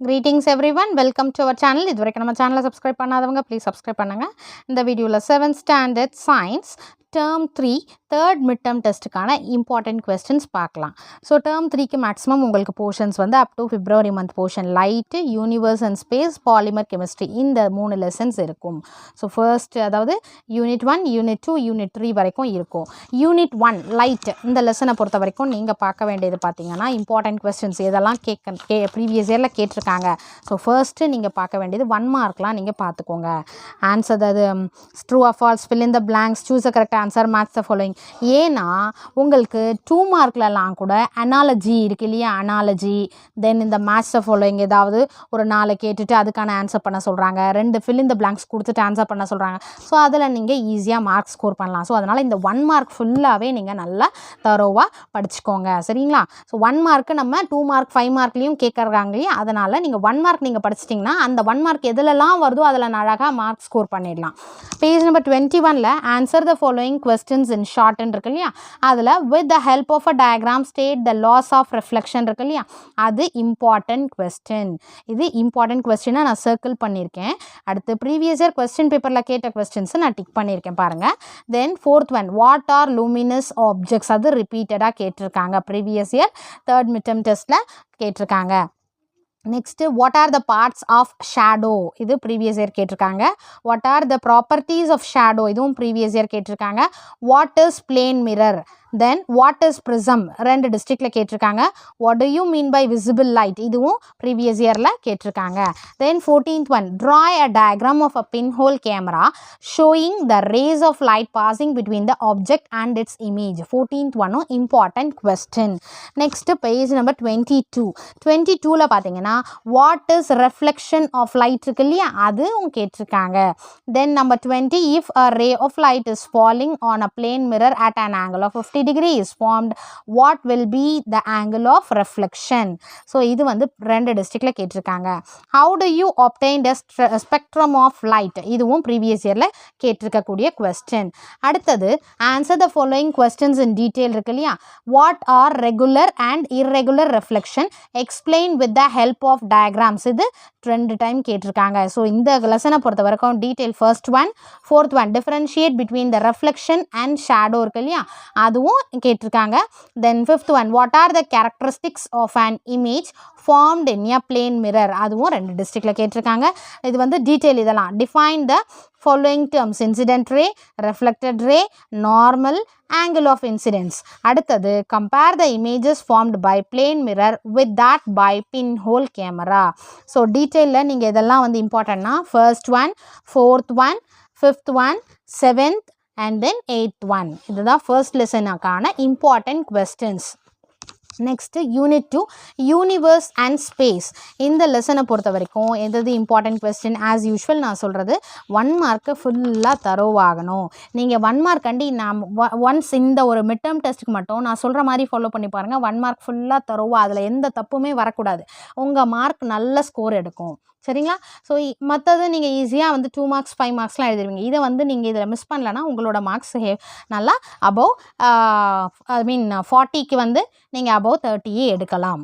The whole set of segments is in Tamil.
Greetings everyone, welcome to our channel. இதுவரைக்கும் நம்ம சேனலை சப்ஸ்கிரைப் பண்ணாதவங்க ப்ளீஸ் சப்ஸ்கிரைப் பண்ணுங்க. இந்த வீடியோவில் 7th standard science term 3 third midterm டெஸ்ட்டுக்கான இம்பார்ட்டன்ட் கொஸ்டின்ஸ் பார்க்கலாம். ஸோ term 3க்கு மேக்ஸிமம் உங்களுக்கு போர்ஷன்ஸ் வந்து up to February month portion light, universe and space, polymer chemistry இந்த 3 லெசன்ஸ் இருக்கும். ஸோ ஃபர்ஸ்ட் அதாவது யூனிட் 1, யூனிட் 2, யூனிட் 3 வரைக்கும் இருக்கும். யூனிட் 1 லைட் இந்த லெசனை பொறுத்த வரைக்கும் நீங்கள் பார்க்க வேண்டியது பார்த்தீங்கன்னா இம்பார்ட்டன்ட் கொஸ்டின்ஸ் எதெல்லாம் ப்ரீவியஸ் இயரில் கேட்டிருக்காங்க. ஸோ ஃபர்ஸ்ட்டு நீங்கள் பார்க்க வேண்டியது 1 மார்க்லாம் நீங்கள் பார்த்துக்கோங்க. ஆன்சர் அது true or false, fill in the blanks, choose the correct answer, match the following. ஏன்னா உங்களுக்கு 2 மார்க்லலாம் கூட அனாலஜி இருக்கு இல்லையா, அனாலஜி தென் இந்த மேட்ச் த ஃபாலோயிங் ஏதாவது ஒரு 4 கேட்டுட்டு அதுக்கான ஆன்சர் பண்ண சொல்கிறாங்க, 2 fill in the blanks கொடுத்துட்டு ஆன்சர் பண்ண சொல்கிறாங்க. ஸோ அதில் நீங்கள் ஈஸியாக மார்க் ஸ்கோர் பண்ணலாம். ஸோ அதனால் இந்த 1 மார்க் ஃபுல்லாகவே நீங்கள் நல்லா தரோவாக படிச்சுக்கோங்க, சரிங்களா? ஸோ 1 மார்க்கு நம்ம 2 மார்க் 5 மார்க்லேயும் கேட்குறாங்க இல்லையா, அதனால் நீங்கள் 1 மார்க் நீங்கள் படிச்சிட்டிங்கன்னா அந்த 1 மார்க் எதுலலாம் வருதோ அதில் அழகாக மார்க் ஸ்கோர் பண்ணிடலாம். பேஜ் நம்பர் 21ல் answer the following questions in ஷார்ட்னு இருக்கு இல்லையா, அதில் with the help of a diagram state the laws of reflection இருக்கு இல்லையா, அது இம்பார்ட்டன்ட் கொஸ்டின். இது இம்பார்ட்டன்ட் கொஸ்டினை நான் சர்க்கிள் பண்ணியிருக்கேன். அடுத்து ப்ரீவியஸ் இயர் கொஸ்டின் பேப்பரில் கேட்ட கொஸ்டின்ஸை நான் டிக் பண்ணியிருக்கேன் பாருங்கள். Then 4th one what are luminous objects, அது ரிப்பீட்டடாக கேட்டிருக்காங்க. ப்ரீவியஸ் இயர் 3rd midterm டெஸ்ட்டில் கேட்டிருக்காங்க. Next what are the parts of shadow, இது ப்ரீவியஸ் இயர் கேட்டிருக்காங்க. What are the properties of shadow, இதுவும் ப்ரீவியஸ் இயர் கேட்டிருக்காங்க. What is plane mirror, then what is prism 2 டிஸ்ட்ரிக்டில் கேட்டிருக்காங்க. What do you mean by visible light, இதுவும் ப்ரீவியஸ் இயரில் கேட்டிருக்காங்க. தென் 14th one draw a diagram of a pinhole camera showing the rays of light passing between the object and its image. 14th one important question. Next page number 22ல பார்த்தீங்கன்னா what is reflection of light இருக்கு இல்லையா, அதுவும் கேட்டிருக்காங்க. Then number 20 if a ray of light is falling on a plane mirror at an angle of 50 degree is formed, what will be the angle of reflection? So இது வந்து 2 டிஸ்ட்ரிக்ட்ல கேட்டிருக்காங்க. how do you obtain the spectrum of light, இதுவும் previous yearல கேட்டிருக்கக்கூடிய question. அடுத்தது answer the following questions in detail இருக்கு இல்லையா, what are regular and irregular reflection, explain with the help of diagrams, இது 2 டைம் கேட்டிருக்காங்க. ஸோ இந்த லெசனை பொறுத்த வரைக்கும் detail first one 4th one differentiate between the reflection and shadow இருக்கு இல்லையா, அதுவும் கேட்டிருக்காங்க. தென் 5th one what are the characteristics of an image formed in a plane mirror, அதுவும் 2 டிஸ்ட்ரிக்டில் கேட்டிருக்காங்க. இது வந்து டீட்டெயில் இதெல்லாம் define the following terms incident ray, reflected ray, normal, angle of incidence. அடுத்தது compare the images formed by plane mirror with that by pinhole camera. So டீட்டெயிலில் நீங்கள் இதெல்லாம் வந்து இம்பார்ட்டன்ட்னா first one 4th one 5th one 7th and then 8th one, இதுதான் ஃபர்ஸ்ட் லெசனுக்கான important questions. Next unit 2 universe and space. இந்த லெசனை பொறுத்த வரைக்கும் எது இம்பார்ட்டன்ட் கொஸ்டின் ஆஸ் யூஷுவல் நான் சொல்கிறது 1 மார்க்கு ஃபுல்லாக தரோவாகணும். நீங்கள் 1 மார்க் கண்டி நான் ஒன்ஸ் இந்த ஒரு மிட் டேர்ம் டெஸ்ட்டுக்கு மட்டும் நான் சொல்கிற மாதிரி ஃபாலோ பண்ணி பாருங்கள். 1 மார்க் ஃபுல்லாக தரோவா, அதில் எந்த தப்புமே வரக்கூடாது. உங்கள் மார்க் நல்ல ஸ்கோர் எடுக்கும், சரிங்களா? ஸோ மற்றது நீங்கள் ஈஸியாக வந்து 2 மார்க்ஸ் 5 மார்க்ஸ்லாம் எழுதிடுவீங்க. இதை வந்து நீங்கள் இதில் மிஸ் பண்ணலன்னா உங்களோட மார்க்ஸ் நல்லா அபவ் 40க்கு வந்து நீங்கள் அபவ் 30 எடுக்கலாம்.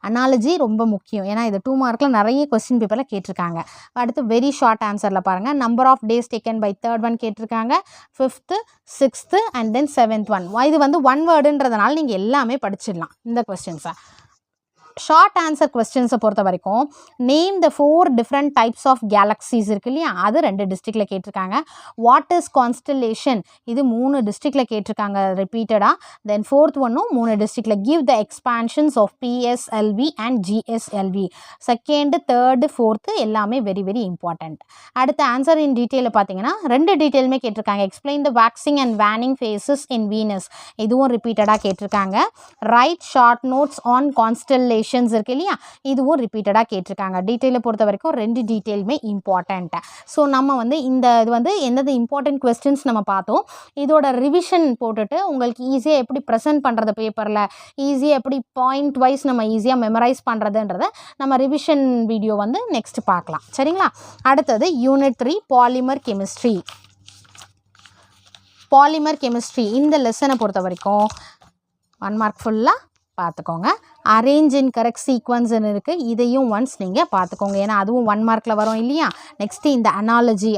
அனாலஜி ரொம்ப முக்கியம், ஏன்னா இது 2 மார்க்கில் நிறைய கொஸ்டின் பேப்பரில் கேட்டிருக்காங்க. அடுத்து வெரி ஷார்ட் ஆன்சரில் பாருங்கள். Number of days taken by 3rd one கேட்டிருக்காங்க, 5th 6th and then 7th one. இது வந்து 1 வேர்டுன்றதுனால நீங்கள் எல்லாமே படிச்சிடலாம் இந்த கொஸ்டின்ஸை. ஷார்ட் ஆன்சர் கொஸ்டின்ஸை பொறுத்த வரைக்கும் name the 4 different types of galaxies இருக்கு இல்லையா, அது 2 டிஸ்ட்ரிக்டில் கேட்டிருக்காங்க. வாட் இஸ் கான்ஸ்டலேஷன், இது 3 டிஸ்ட்ரிக்டில் கேட்டிருக்காங்க ரிப்பீட்டடாக. தென் 4th ஒன்னும் 3 டிஸ்ட்ரிக்டில். Give the expansions of PSLV and GSLV. 2nd 3rd 4th எல்லாமே வெரி வெரி இம்பார்ட்டண்ட். அடுத்த ஆன்சர் இன் டீட்டெயிலில் பார்த்தீங்கன்னா 2 டீட்டெயிலுமே கேட்டிருக்காங்க. Explain the waxing and waning phases in Venus, இதுவும் ரிப்பீட்டடாக கேட்டிருக்காங்க. Write short notes on constellation இருக்கு இல்லையா, இதுவும் ரிப்பீட்டடாக கேட்டிருக்காங்க. டீட்டெயிலை பொறுத்த வரைக்கும் 2 டீட்டெயிலுமே இம்பார்ட்டண்ட். ஸோ நம்ம வந்து இது வந்து என்னது இம்பார்ட்டன்ட் கொஸ்டின்ஸ் நம்ம பார்த்தோம். இதோட ரிவிஷன் போட்டுட்டு உங்களுக்கு ஈஸியாக எப்படி ப்ரெசென்ட் பண்ணுறது பேப்பரில், ஈஸியாக எப்படி பாயிண்ட் வைஸ் நம்ம ஈஸியாக மெமரைஸ் பண்ணுறதுன்றதை நம்ம ரிவிஷன் வீடியோ வந்து நெக்ஸ்ட் பார்க்கலாம், சரிங்களா? அடுத்தது யூனிட் 3 பாலிமர் கெமிஸ்ட்ரி. இந்த லெசனை பொறுத்த வரைக்கும் 1 மார்க் ஃபுல்லாக பார்த்துக்கோங்க. அரேஞ்ச் இன் கரெக்ட் சீக்வன்ஸ்னு இருக்குது. இதையும் ஒன்ஸ் நீங்கள் பார்த்துக்கோங்க, ஏன்னா அதுவும் 1 மார்க்கில் வரும் இல்லையா. நெக்ஸ்ட்டு இந்த அனாலஜி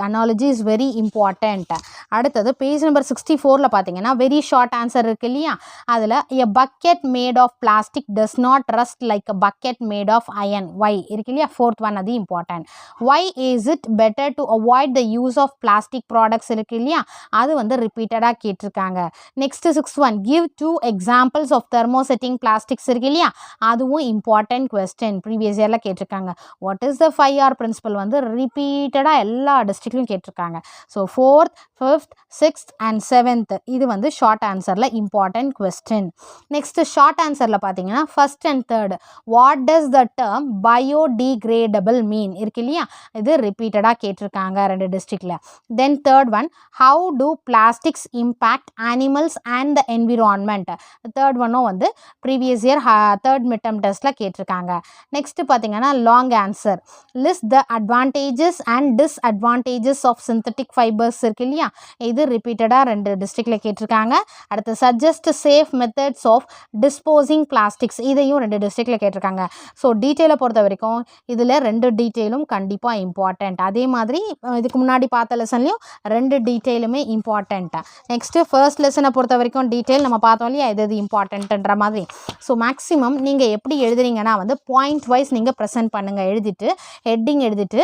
இஸ் வெரி இம்பார்ட்டண்ட். அடுத்தது பேஜ் நம்பர் 64ல் பார்த்தீங்கன்னா வெரி ஷார்ட் ஆன்சர் இருக்குது இல்லையா. அதில் a bucket made of plastic does not rust like a bucket made of iron. Why இருக்கு இல்லையா, 4th ஒன் அது important. Why is it better to avoid the use of plastic products இருக்கு இல்லையா, அது வந்து ரிப்பீட்டடாக கேட்டிருக்காங்க. Next 6th one give 2 examples of thermosetting plastics இருக்கு இல்லையா, அதுவும் இம்பார்ட்டன்ட் கொஸ்டின், ப்ரீவியஸ் இயரில் கேட்டிருக்காங்க. What is the 5R principal வந்து ரிப்பீட்டடாக எல்லா டிஸ்ட்ரிக்ட்லையும் கேட்டிருக்காங்க. So 4th, 5th, 6th and 7th இது வந்து ஷார்ட் ஆன்சரில் இம்பார்ட்டன்ட் கொஸ்டின். நெக்ஸ்ட்டு ஷார்ட் ஆன்சரில் பார்த்தீங்கன்னா 1st and 3rd what does the term biodegradable mean இருக்கு இல்லையா, இது ரிப்பீட்டடாக கேட்டிருக்காங்க 2 டிஸ்ட்ரிக்டில். Then 3rd one how do plastics impact animals and the environment. 3rd ஒன்னும் வந்து ப்ரீவியஸ் இயர் 3rd மிட்டம் டெஸ்ட்டில் கேட்டிருக்காங்க. நெக்ஸ்ட்டு பார்த்தீங்கன்னா long answer list the advantages and disadvantages of synthetic fibres இருக்கு இல்லையா, இது ரிப்பீட்டடாக 2 டிஸ்ட்ரிக்டில் கேட்டிருக்காங்க. அடுத்து suggest safe methods of disposing plastics, இதையும் 2 டிஸ்ட்ரிக்டில் கேட்டிருக்காங்க. ஸோ டீட்டெயிலை பொறுத்த வரைக்கும் இதில் 2 டீட்டெயிலும் கண்டிப்பாக இம்பார்ட்டண்ட். அதே மாதிரி இதுக்கு முன்னாடி பார்த்த லெசன்லையும் 2 டீட்டெயிலுமே இம்பார்ட்டண்ட்டாக. நெக்ஸ்ட்டு ஃபர்ஸ்ட் லெசனை பொறுத்த வரைக்கும் டீட்டெயில் நம்ம பார்த்தோம் இல்லையா, இது இம்பார்ட்டண்ட்டுன்ற மாதிரி. ஸோ மேக்ஸிமம் நீங்கள் எப்படி எழுதுறீங்கன்னா வந்து பாயிண்ட் வைஸ் நீங்கள் ப்ரெசென்ட் பண்ணுங்கள், எழுதிட்டு ஹெட்டிங் எழுதிட்டு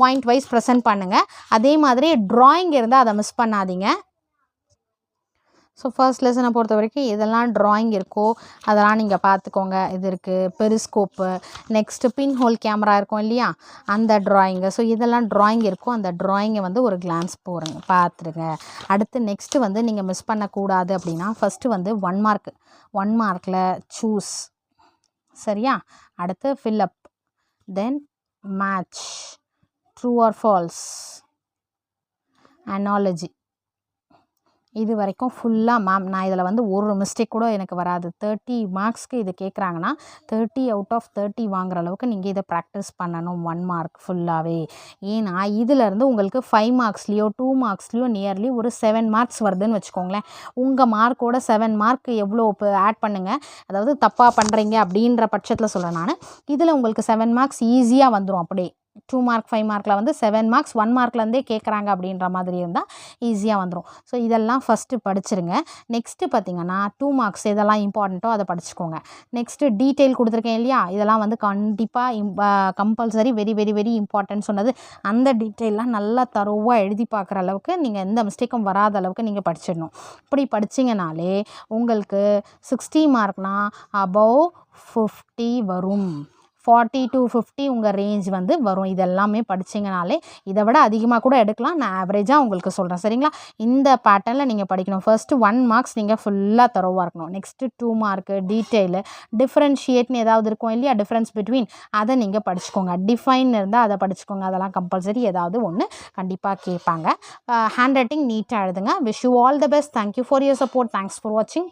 பாயிண்ட் வைஸ் ப்ரெசென்ட் பண்ணுங்கள். அதே மாதிரி ட்ராயிங் இருந்தால் அதை மிஸ் பண்ணாதீங்க. ஸோ ஃபர்ஸ்ட் லெசனை பொறுத்த வரைக்கும் இதெல்லாம் ட்ராயிங் இருக்கோ அதெல்லாம் நீங்கள் பார்த்துக்கோங்க. இது இருக்குது பெரிஸ்கோப்பு, நெக்ஸ்ட்டு பின் ஹோல் கேமரா இருக்கும் இல்லையா அந்த ட்ராயிங்கு. ஸோ இதெல்லாம் ட்ராயிங் இருக்கும், அந்த ட்ராயிங்கை வந்து ஒரு கிளான்ஸ் பார்த்துருங்க. அடுத்து நெக்ஸ்ட்டு வந்து நீங்கள் மிஸ் பண்ணக்கூடாது அப்படின்னா ஃபஸ்ட்டு வந்து 1 மார்க்கில் சூஸ், சரியா. அடுத்து fill up, then match, true or false, analogy. இது வரைக்கும் ஃபுல்லாக மேம் நான் இதில் வந்து ஒரு மிஸ்டேக் கூட எனக்கு வராது. 30 மார்க்ஸ்க்கு இது கேட்குறாங்கன்னா 30 அவுட் ஆஃப் 30 வாங்குற அளவுக்கு நீங்கள் இதை ப்ராக்டிஸ் பண்ணணும் 1 மார்க் ஃபுல்லாகவே. ஏன்னா இதிலேருந்து உங்களுக்கு 5 மார்க்ஸ்லேயோ 2 மார்க்ஸ்லேயோ நியர்லி ஒரு 7 மார்க்ஸ் வருதுன்னு வச்சுக்கோங்களேன். உங்கள் மார்க்கோட 7 மார்க் எவ்வளோ இப்போ ஆட் பண்ணுங்கள், அதாவது தப்பாக பண்ணுறீங்க அப்படின்ற பட்சத்தில் சொல்கிறேன் நான். இதில் உங்களுக்கு 7 மார்க்ஸ் ஈஸியாக வந்துடும். அப்படியே 2 மார்க் 5 மார்க்கில் வந்து 7 மார்க்ஸ் 1 மார்க்லேருந்தே கேட்குறாங்க அப்படின்ற மாதிரி இருந்தால் ஈஸியாக வந்துடும். ஸோ இதெல்லாம் ஃபஸ்ட்டு படிச்சிருங்க. நெக்ஸ்ட்டு பார்த்திங்கன்னா 2 மார்க்ஸ் எதெல்லாம் இம்பார்ட்டண்ட்டோ அதை படிச்சுக்கோங்க. நெக்ஸ்ட்டு டீட்டெயில் கொடுத்துருக்கேன் இல்லையா, இதெல்லாம் வந்து கண்டிப்பாக compulsory very very very important சொன்னது. அந்த டீட்டெயிலாம் நல்லா தரோவாக எழுதி பார்க்குற அளவுக்கு நீங்கள் எந்த மிஸ்டேக்கும் வராத அளவுக்கு நீங்கள் படிச்சிடணும். இப்படி படிச்சிங்கனாலே உங்களுக்கு 60 மார்க்னால் அபவ் 50 வரும். 40 to 50 உங்கள் ரேஞ்ச் வந்து வரும். இதெல்லாமே படிச்சிங்கனாலே இதை விட அதிகமாக கூட எடுக்கலாம். நான் ஆவரேஜாக உங்களுக்கு சொல்கிறேன், சரிங்களா. இந்த பேட்டர்னில் நீங்கள் படிக்கணும். ஃபர்ஸ்ட்டு 1 மார்க்ஸ் நீங்கள் ஃபுல்லாக தரோவாக இருக்கணும். நெக்ஸ்ட்டு 2 மார்க்கு டீட்டெயிலு, டிஃப்ரென்ஷியேட்னு ஏதாவது இருக்கும் இல்லையா, டிஃப்ரென்ஸ் பிட்வீன், அதை நீங்கள் படிச்சுக்கோங்க. டிஃபைன் இருந்தால் அதை படிச்சுக்கோங்க. அதெல்லாம் கம்பல்சரி ஏதாவது ஒன்று கண்டிப்பாக கேட்பாங்க. ஹேண்ட் ரைட்டிங் நீட்டாக எழுதுங்க. Wish you all the best. Thank you for your support. Thanks for வாட்சிங்.